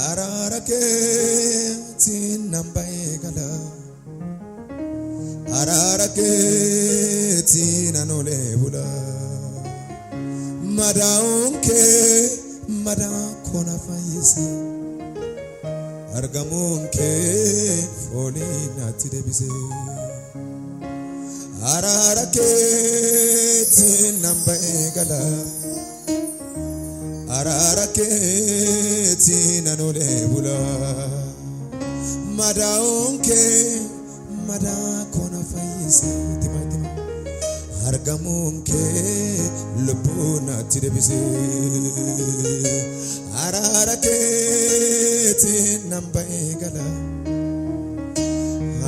Araraketi nambaegala Araraketi nanolebula Madaunke madakona fayese Argamunke foli natidebise Araraketi nambaegala Araraketi nanolebula Madaunke madakona fayese Timatima Argamunke lubuna tidebise Araraketi nambaegala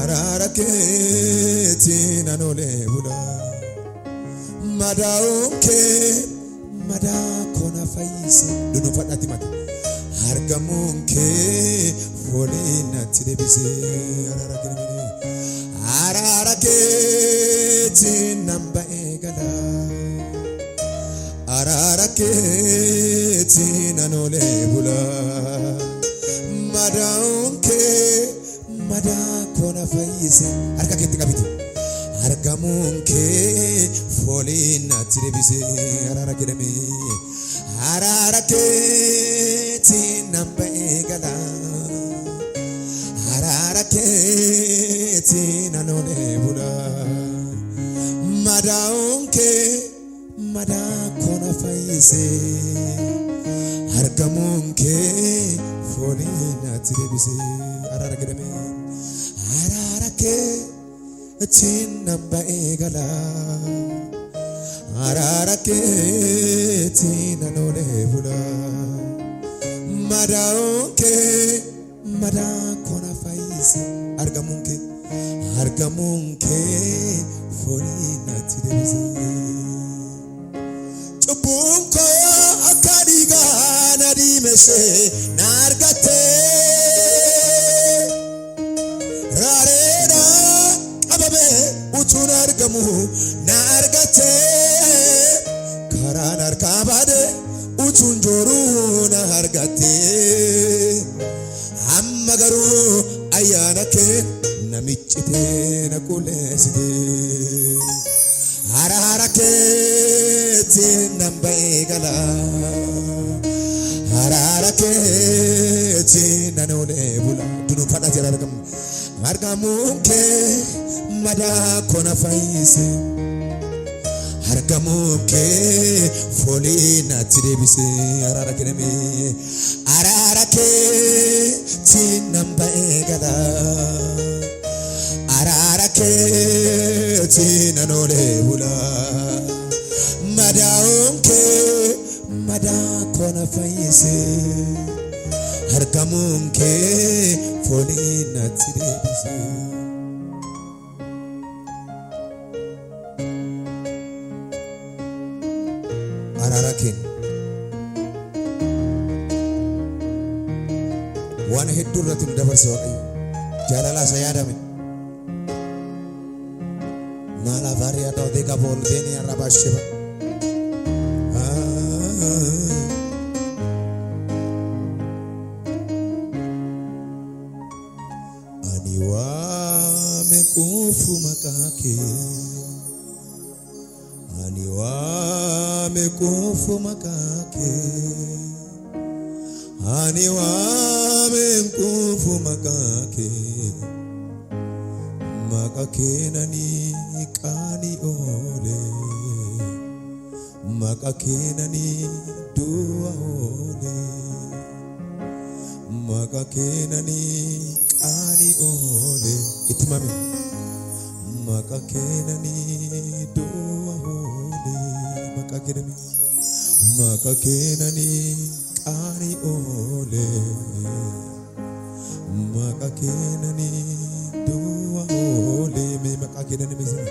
Araraketi nanolebula Madaunke madakona fayise Duno fadati mati Argamunke folina tidebise Araraketi nambaegala Araraketi nanolebula Madaunke madakona fayise Arakaketi kabiti Argamunke folina tidebise Araraketi nambaegala Araraketi nanolebula Madaunke madakona fayise Argamunke folina tidebise Araraketi nambaegala Araraketi nanolebula Madaunke madakona fayise Argamunke folina tidebise Chubunko akadiga nadimese nargate Rarena ababe utunargamu nargate Karanar kabade utunjoru nargate Ammagaru ayanake namichite nakuleside Araraketi nambaegala Araraketi nanolebula Dunu fadati aragam Argamunke madakona fayise Argamunke folina tidebise Araraketi nambaegala Araraketi nanolebula Madaunke madakona fayise Argamunke folina tidebise Ararakin Wan heddurratin dabarse waqayyo Jalala sayadame Mala varia do de gabol deni arabasheba Aniwa mekufu makake Aniwa mekufu makake Aniwa mekufu makake Makake nani kani ole Makake nani dua ole Makake nani kani ole Itimami Makake nani dua ole Makake nani kani ole Makake nani dua ole Me makake nani mizima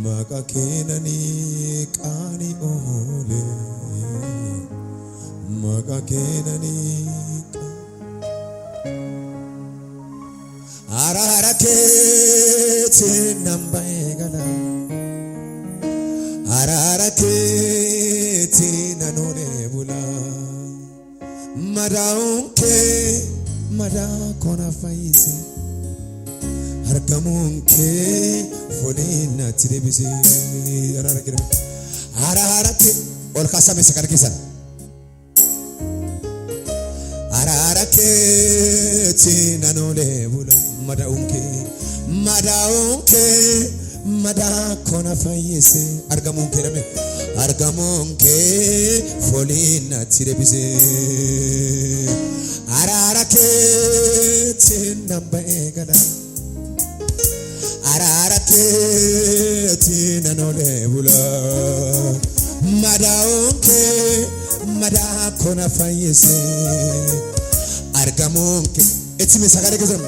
Makake nani kani ole Makake nani Araraketi nambaegala Araraketi nanolebula madaunke madakona faise argamunke folina tirebise ararake ol kasame sakarkisan ararake tinanole bula madaunke madakona faise argamunke rame argamunke folina tirebise ararake tinambegada ararake tinanole bula madaunke madakona faise argamunke etime sagare gezam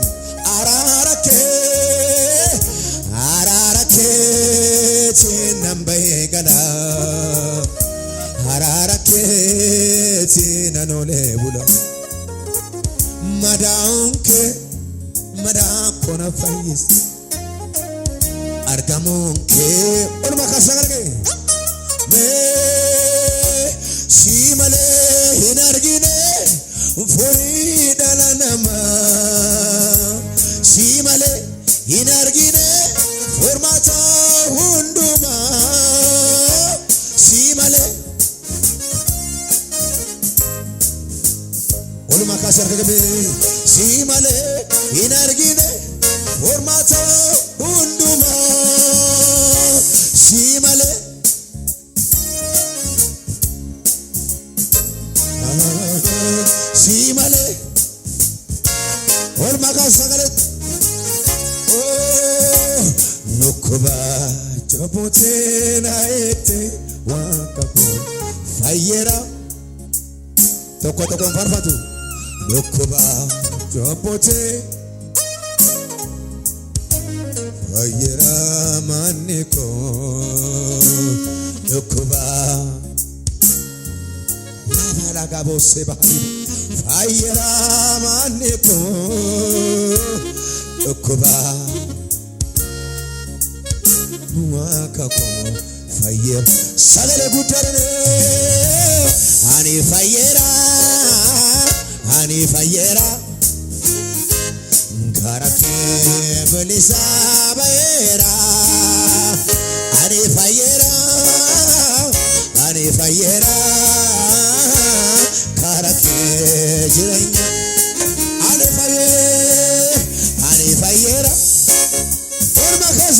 ararake tinambegada ararake tinanole bula madaunke madakona faise argamunke olma kasagare me simale hinargine foridalanama simale hinargine formata hunduma simale olma kasagare simale hinargine formata hunduma simale simale olma kasagare oh nukuba chopotena ete wakapo fayera toko farfatu nukuba chopote fayera maniko nukuba Gabo seba fayera maniko okuba nuakako fayer sagale gutarene ani fayera garake belisa bayera ani fayera karake jirenya ani fayera ormakas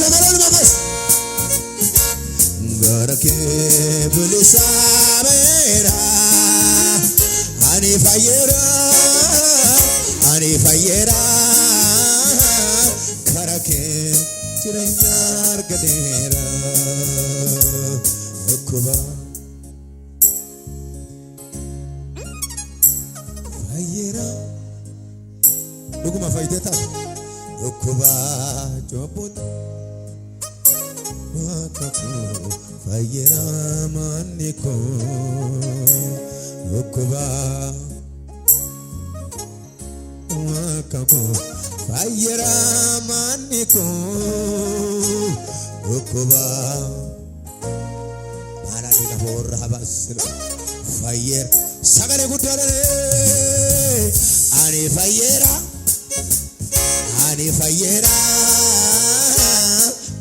garake belisa bayera ani fayera karake jirenya argadera okuba fayera duguma faydeta okuba jobot wakaku fayera maniko okuba wakaku fayera maniko okuba paradiga borra basir fayer sagare gudare ani fayera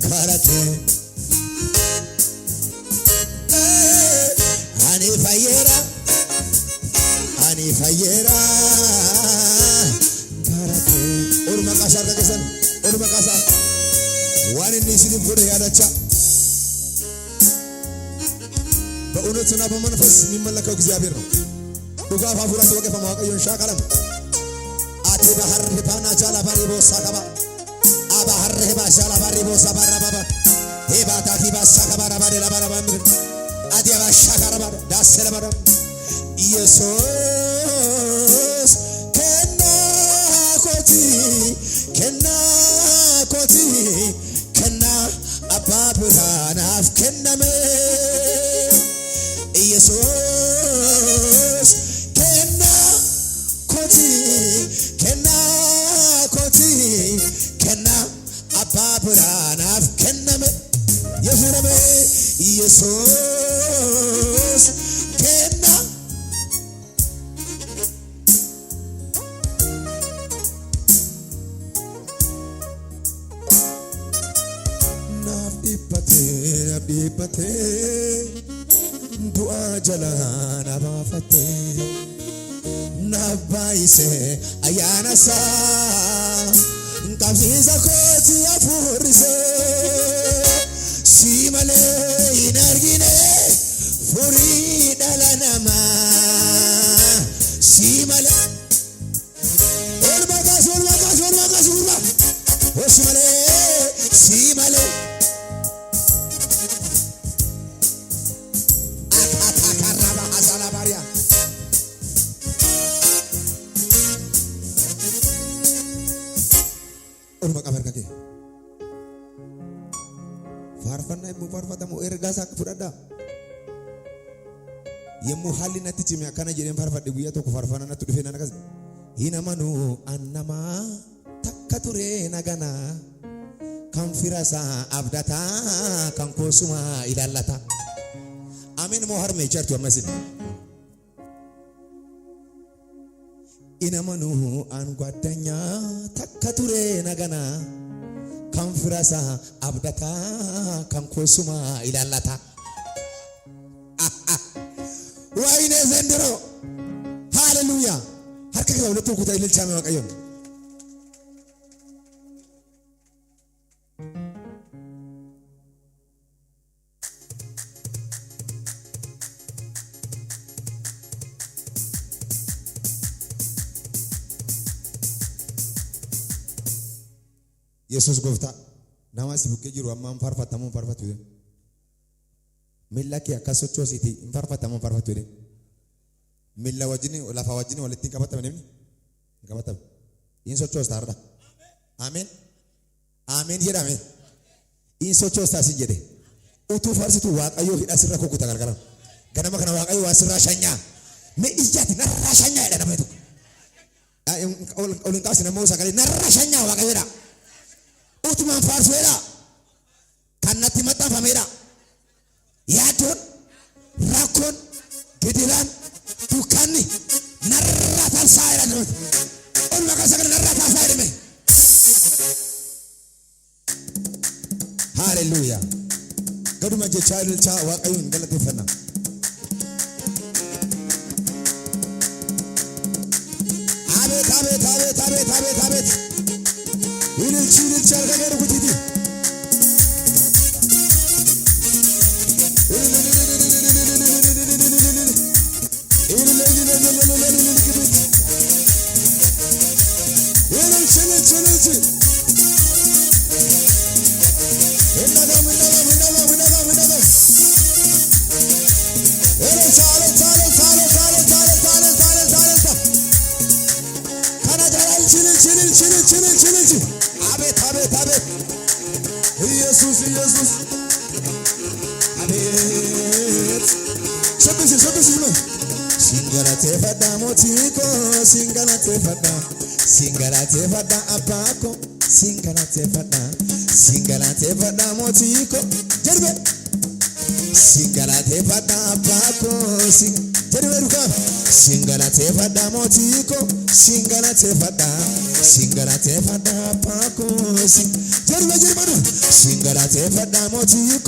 karate ani fayera karate orma kasar kesan orma kasar wani nisini bude yadacha በእውነትና በመንፈስ የሚመለከው እግዚአብሔር ነው ዱጋ ፋፉራ ተወቀፈ ማቀየን ሻቀለም አቲ ባህር ሄባና ጃላ ባሪቦ ሳቀባ አባህር ሄባ ጃላ ባሪቦ ሳባራባባ ሄባታ ኪባ ሳቀባራ ባደላ ባራባ ምድር አዲ ባሻካራባ ዳሰለባራ ኢየሱስ ከና አባ ብርሃን አፍከነመ ኢየሱስ ከና አባ ብርሃን አፍከነመ የፍረመ ኢየሱስ ከና du'a jala na baafate na baayise ayana sa kabisa koti afurise simale inargine furi dalanama simale olmakas simale simale akakaraba asalabaria olma kabarkake farfanna mu farfata mu erga sak fudada yemmu halinati cimi akana jedem farfadde guyya to ko farfana natu defena nagas hina manu annama takature nagana kan firasa abdata kan kosuma ilallata amin mo har me chartu amasin ina manu an gwadanya takature nagana kan firasa abdata kan kosuma ilallata wayne zendero hallelujah harka ka wala to ku taylil chama waqayon yesus gofta namasi bukke jiru amma farfatamu farfatu millaki akasocho siti farfatamu farfatu de milla wajini wala fa wajini wala tin kabata menemi kabata in socho starda amen amen yeda amen in socho sta si jede utu farsitu waqayo hidasira ko kutagargara ganama kana waqayo wasira shanya me ijati na rashanya ida nametu olin kasina mo sakali na rashanya waqayo da utu man farsuera kanati mata famera yaton rakon gedilan tukani narratan saira no on maka sakal narratan saira me hallelujah gaduma je chadil cha waqayun galati fanna abet ilil chidil chalga geru kutiti abet Jesus abet sabisi singara tefada motiko singara tefada apako singara tefada motiko jerbe singara tefada apako jerbe ruka singara tefada motiko singara tefada apako jerbe singara tefada motiko